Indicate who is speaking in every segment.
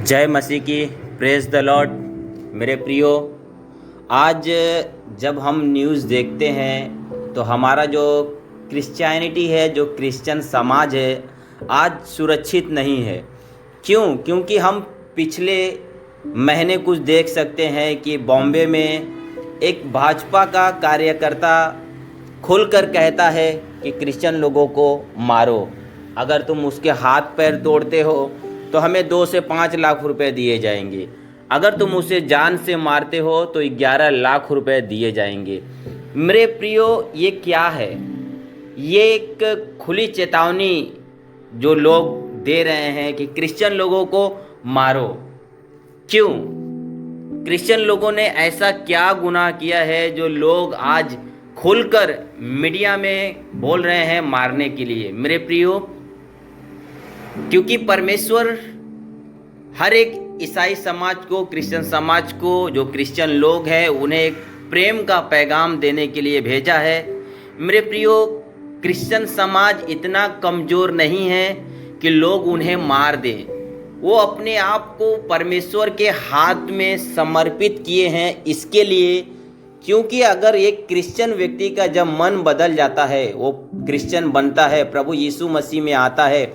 Speaker 1: जय मसीह की। Praise the Lord. मेरे प्रियो, आज जब हम न्यूज़ देखते हैं तो हमारा जो क्रिश्चियनिटी है, जो क्रिश्चियन समाज है, आज सुरक्षित नहीं है। क्योंकि हम पिछले महीने कुछ देख सकते हैं कि बॉम्बे में एक भाजपा का कार्यकर्ता खुलकर कहता है कि क्रिश्चियन लोगों को मारो, अगर तुम उसके हाथ पैर तोड़ते हो तो हमें 2 से 5 लाख रुपए दिए जाएंगे, अगर तुम उसे जान से मारते हो तो 11 लाख रुपए दिए जाएंगे। मेरे प्रियो, ये क्या है? ये एक खुली चेतावनी जो लोग दे रहे हैं कि क्रिश्चियन लोगों को मारो। क्यों? क्रिश्चियन लोगों ने ऐसा क्या गुनाह किया है जो लोग आज खुलकर मीडिया में बोल रहे हैं मारने के लिए? मेरे प्रियो, क्योंकि परमेश्वर हर एक ईसाई समाज को, क्रिश्चियन समाज को, जो क्रिश्चियन लोग हैं उन्हें एक प्रेम का पैगाम देने के लिए भेजा है। मेरे प्रियो, क्रिश्चियन समाज इतना कमज़ोर नहीं है कि लोग उन्हें मार दें। वो अपने आप को परमेश्वर के हाथ में समर्पित किए हैं इसके लिए, क्योंकि अगर एक क्रिश्चियन व्यक्ति का जब मन बदल जाता है, वो क्रिश्चियन बनता है, प्रभु यीशु मसीह में आता है,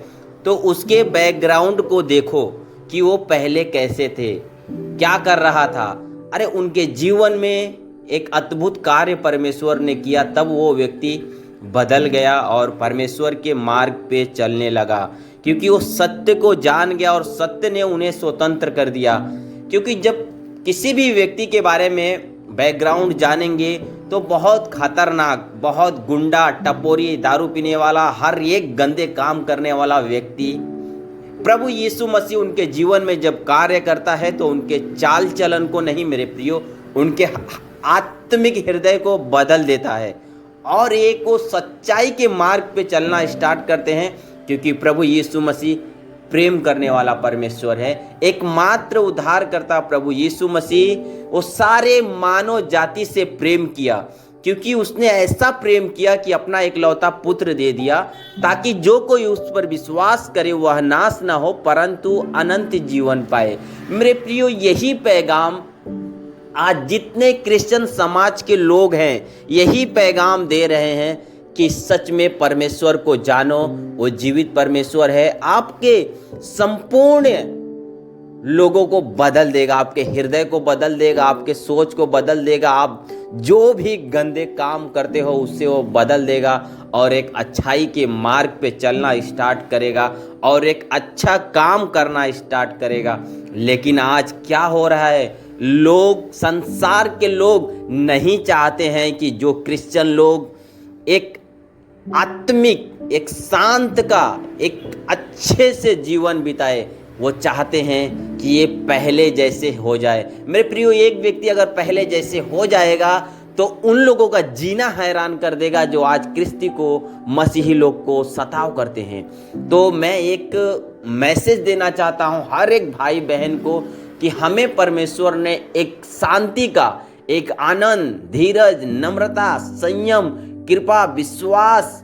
Speaker 1: तो उसके बैकग्राउंड को देखो कि वो पहले कैसे थे, क्या कर रहा था। अरे उनके जीवन में एक अद्भुत कार्य परमेश्वर ने किया, तब वो व्यक्ति बदल गया और परमेश्वर के मार्ग पे चलने लगा, क्योंकि वो सत्य को जान गया और सत्य ने उन्हें स्वतंत्र कर दिया। क्योंकि जब किसी भी व्यक्ति के बारे में बैकग्राउंड जानेंगे तो बहुत खतरनाक, बहुत गुंडा, टपोरी, दारू पीने वाला, हर एक गंदे काम करने वाला व्यक्ति, प्रभु यीशु मसीह उनके जीवन में जब कार्य करता है तो उनके चाल चलन को नहीं मेरे प्रियो, उनके आत्मिक हृदय को बदल देता है और एक वो सच्चाई के मार्ग पे चलना स्टार्ट करते हैं, क्योंकि प्रभु यीशु मसीह प्रेम करने वाला परमेश्वर है। एकमात्र उद्धारकर्ता प्रभु यीशु मसीह वो सारे मानव जाति से प्रेम किया, क्योंकि उसने ऐसा प्रेम किया कि अपना एकलौता पुत्र दे दिया, ताकि जो कोई उस पर विश्वास करे वह नाश ना हो परंतु अनंत जीवन पाए। मेरे प्रियो, यही पैगाम आज जितने क्रिश्चियन समाज के लोग हैं यही पैगाम दे रहे हैं कि सच में परमेश्वर को जानो, वो जीवित परमेश्वर है, आपके संपूर्ण लोगों को बदल देगा, आपके हृदय को बदल देगा, आपके सोच को बदल देगा। आप जो भी गंदे काम करते हो उससे वो बदल देगा और एक अच्छाई के मार्ग पे चलना स्टार्ट करेगा और एक अच्छा काम करना स्टार्ट करेगा। लेकिन आज क्या हो रहा है? लोग, संसार के लोग नहीं चाहते हैं कि जो क्रिश्चियन लोग एक आत्मिक, एक शांत का, एक अच्छे से जीवन बिताए, वो चाहते हैं कि ये पहले जैसे हो जाए। मेरे प्रियो, एक व्यक्ति अगर पहले जैसे हो जाएगा तो उन लोगों का जीना हैरान कर देगा जो आज क्रिस्ती को, मसीही लोग को सताव करते हैं। तो मैं एक मैसेज देना चाहता हूँ हर एक भाई बहन को कि हमें परमेश्वर ने एक शांति का, एक आनंद, धीरज, नम्रता, संयम, कृपा, विश्वास,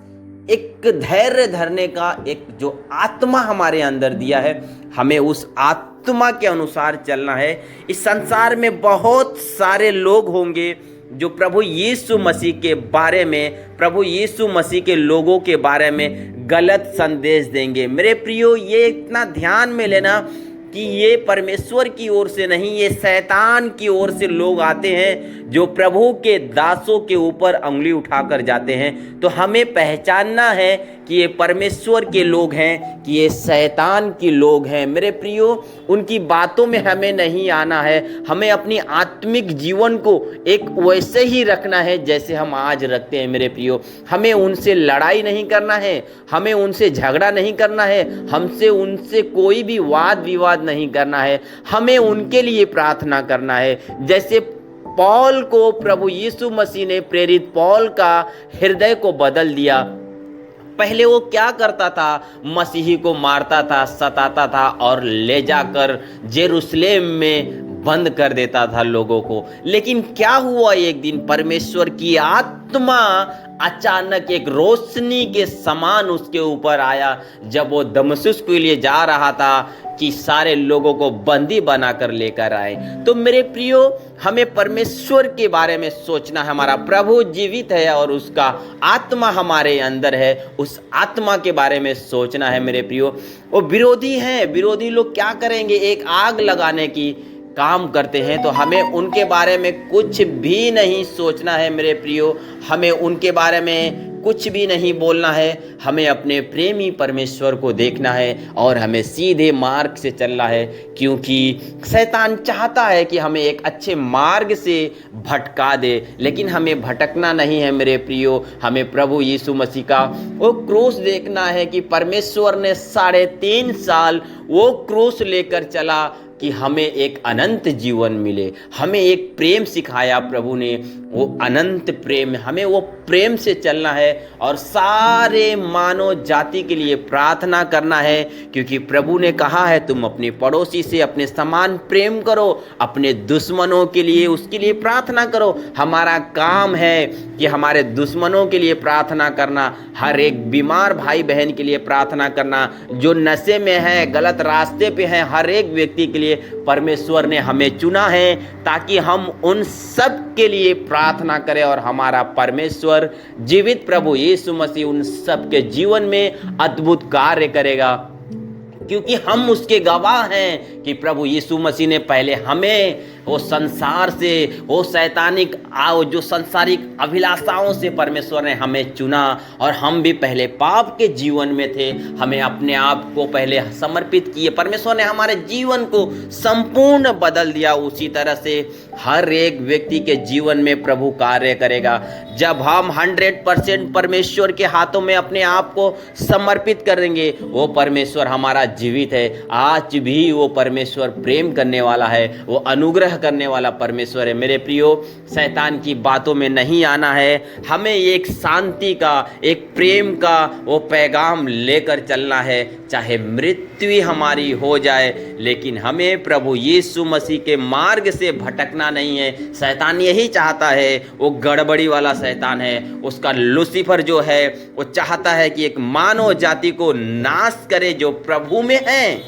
Speaker 1: एक धैर्य धरने का एक जो आत्मा हमारे अंदर दिया है, हमें उस आत्मा के अनुसार चलना है। इस संसार में बहुत सारे लोग होंगे जो प्रभु यीशु मसीह के बारे में, प्रभु यीशु मसीह के लोगों के बारे में गलत संदेश देंगे। मेरे प्रियो, ये इतना ध्यान में लेना कि ये परमेश्वर की ओर से नहीं, ये शैतान की ओर से लोग आते हैं जो प्रभु के दासों के ऊपर उंगली उठाकर जाते हैं। तो हमें पहचानना है कि ये परमेश्वर के लोग हैं कि ये शैतान के लोग हैं। मेरे प्रियो, उनकी बातों में हमें नहीं आना है। हमें अपनी आत्मिक जीवन को एक वैसे ही रखना है जैसे हम आज रखते हैं। मेरे प्रियो, हमें उनसे लड़ाई नहीं करना है, हमें उनसे झगड़ा नहीं करना है, हमसे उनसे कोई भी वाद विवाद नहीं करना है। हमें उनके लिए प्रार्थना करना है। जैसे पौल को प्रभु यीशु मसीह ने, प्रेरित पौल का हृदय को बदल दिया। पहले वो क्या करता था? मसीही को मारता था, सताता था और ले जाकर जेरूशलेम में बंद कर देता था लोगों को। लेकिन क्या हुआ, एक दिन परमेश्वर की आत्मा अचानक एक रोशनी के समान उसके ऊपर आया, जब वो दमस्कुस के लिए जा रहा था कि सारे लोगों को बंदी बनाकर लेकर आए। तो मेरे प्रियो, हमें परमेश्वर के बारे में सोचना है। हमारा प्रभु जीवित है और उसका आत्मा हमारे अंदर है, उस आत्मा के बारे में सोचना है मेरे प्रियो। वो विरोधी हैं, विरोधी लोग क्या करेंगे, एक आग लगाने की काम करते हैं, तो हमें उनके बारे में कुछ भी नहीं सोचना है मेरे प्रियो। हमें उनके बारे में कुछ भी नहीं बोलना है। हमें अपने प्रेमी परमेश्वर को देखना है और हमें सीधे मार्ग से चलना है, क्योंकि शैतान चाहता है कि हमें एक अच्छे मार्ग से भटका दे, लेकिन हमें भटकना नहीं है मेरे प्रियो। हमें प्रभु यीशु मसीह का वो क्रूस देखना है कि परमेश्वर ने 3.5 साल वो क्रूस लेकर चला कि हमें एक अनंत जीवन मिले। हमें एक प्रेम सिखाया प्रभु ने, वो अनंत प्रेम, हमें वो प्रेम से चलना है और सारे मानव जाति के लिए प्रार्थना करना है, क्योंकि प्रभु ने कहा है तुम अपने पड़ोसी से अपने समान प्रेम करो, अपने दुश्मनों के लिए उसके लिए प्रार्थना करो। हमारा काम है कि हमारे दुश्मनों के लिए प्रार्थना करना, हर एक बीमार भाई बहन के लिए प्रार्थना करना, जो नशे में है, गलत रास्ते पे हैं, हर एक व्यक्ति के लिए परमेश्वर ने हमें चुना है ताकि हम उन सब के लिए प्रार्थना करें और हमारा परमेश्वर जीवित प्रभु यीशु मसीह उन सब के जीवन में अद्भुत कार्य करेगा, क्योंकि हम उसके गवाह हैं कि प्रभु यीशु मसीह ने पहले हमें वो संसार से, वो शैतानिक जो संसारिक अभिलाषाओं से परमेश्वर ने हमें चुना, और हम भी पहले पाप के जीवन में थे, हमें अपने आप को पहले समर्पित किए, परमेश्वर ने हमारे जीवन को संपूर्ण बदल दिया। उसी तरह से हर एक व्यक्ति के जीवन में प्रभु कार्य करेगा जब हम 100% परमेश्वर के हाथों में अपने आप को समर्पित करेंगे। वो परमेश्वर हमारा जीवित है, आज भी वो परमेश्वर प्रेम करने वाला है, वो अनुग्रह करने वाला परमेश्वर है। मेरे प्रियो, शैतान की बातों में नहीं आना है, हमें एक शांति का, एक प्रेम का वो पैगाम लेकर चलना है। चाहे मृत्यु हमारी हो जाए, लेकिन हमें प्रभु यीशु मसीह के मार्ग से भटकना नहीं है। शैतान यही चाहता है, वो गड़बड़ी वाला शैतान है, उसका लूसीफर जो है वो चाहता है कि एक मानव जाति को नाश करे, जो प्रभु में है,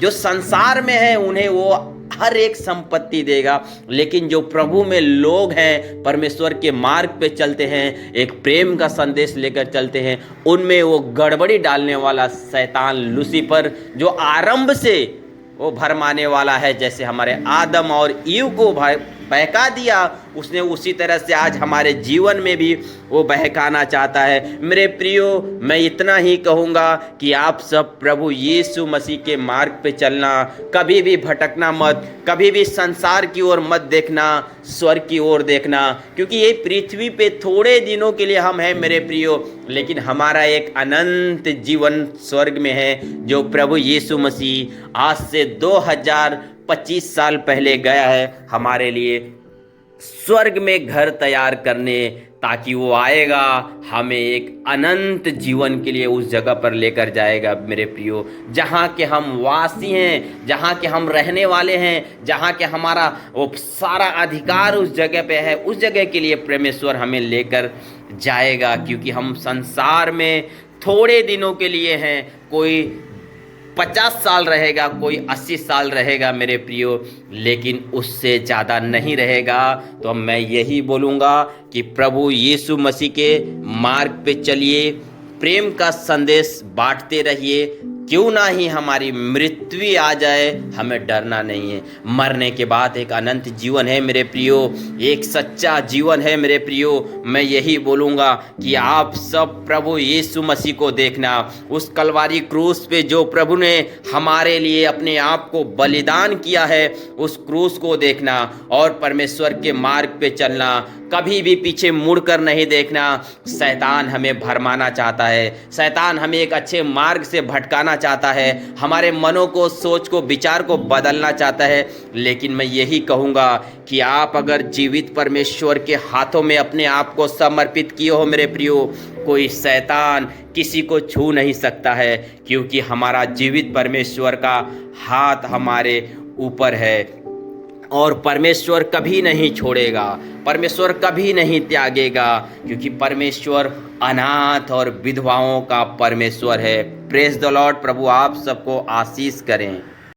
Speaker 1: जो संसार में है, उन्हें वो हर एक संपत्ति देगा। लेकिन जो प्रभु में लोग हैं, परमेश्वर के मार्ग पे चलते हैं, एक प्रेम का संदेश लेकर चलते हैं, उनमें वो गड़बड़ी डालने वाला शैतान लूसीफर, जो आरंभ से वो भरमाने वाला है, जैसे हमारे आदम और ईव को बहका दिया, उसने उसी तरह से आज हमारे जीवन में भी वो बहकाना चाहता है। मेरे प्रियो, मैं इतना ही कहूँगा कि आप सब प्रभु यीशु मसीह के मार्ग पे चलना, कभी भी भटकना मत, कभी भी संसार की ओर मत देखना, स्वर्ग की ओर देखना, क्योंकि ये पृथ्वी पे थोड़े दिनों के लिए हम हैं मेरे प्रियो, लेकिन हमारा एक अनंत जीवन स्वर्ग में है, जो प्रभु यीशु मसीह आज से 2025 साल पहले गया है हमारे लिए स्वर्ग में घर तैयार करने, ताकि वो आएगा हमें एक अनंत जीवन के लिए उस जगह पर लेकर जाएगा मेरे प्रियो, जहाँ के हम वासी हैं, जहाँ के हम रहने वाले हैं, जहाँ के हमारा वो सारा अधिकार उस जगह पे है। उस जगह के लिए परमेश्वर हमें लेकर जाएगा, क्योंकि हम संसार में थोड़े दिनों के लिए हैं। कोई 50 साल रहेगा, कोई 80 साल रहेगा मेरे प्रियो, लेकिन उससे ज़्यादा नहीं रहेगा। तो मैं यही बोलूँगा कि प्रभु यीशु मसीह के मार्ग पे चलिए, प्रेम का संदेश बांटते रहिए। क्यों ना ही हमारी मृत्यु आ जाए, हमें डरना नहीं है। मरने के बाद एक अनंत जीवन है मेरे प्रियो, एक सच्चा जीवन है मेरे प्रियो। मैं यही बोलूँगा कि आप सब प्रभु यीशु मसीह को देखना, उस कलवारी क्रूस पे जो प्रभु ने हमारे लिए अपने आप को बलिदान किया है, उस क्रूस को देखना और परमेश्वर के मार्ग पे चलना, कभी भी पीछे मुड़कर नहीं देखना। शैतान हमें भरमाना चाहता है, शैतान हमें एक अच्छे मार्ग से भटकाना चाहता है, हमारे मनों को, सोच को, विचार को बदलना चाहता है। लेकिन मैं यही कहूँगा कि आप अगर जीवित परमेश्वर के हाथों में अपने आप को समर्पित किए हो मेरे प्रियो, कोई शैतान किसी को छू नहीं सकता है, क्योंकि हमारा जीवित परमेश्वर का हाथ हमारे ऊपर है। और परमेश्वर कभी नहीं छोड़ेगा, परमेश्वर कभी नहीं त्यागेगा, क्योंकि परमेश्वर अनाथ और विधवाओं का परमेश्वर है। Praise the Lord. प्रभु आप सबको आशीष करें।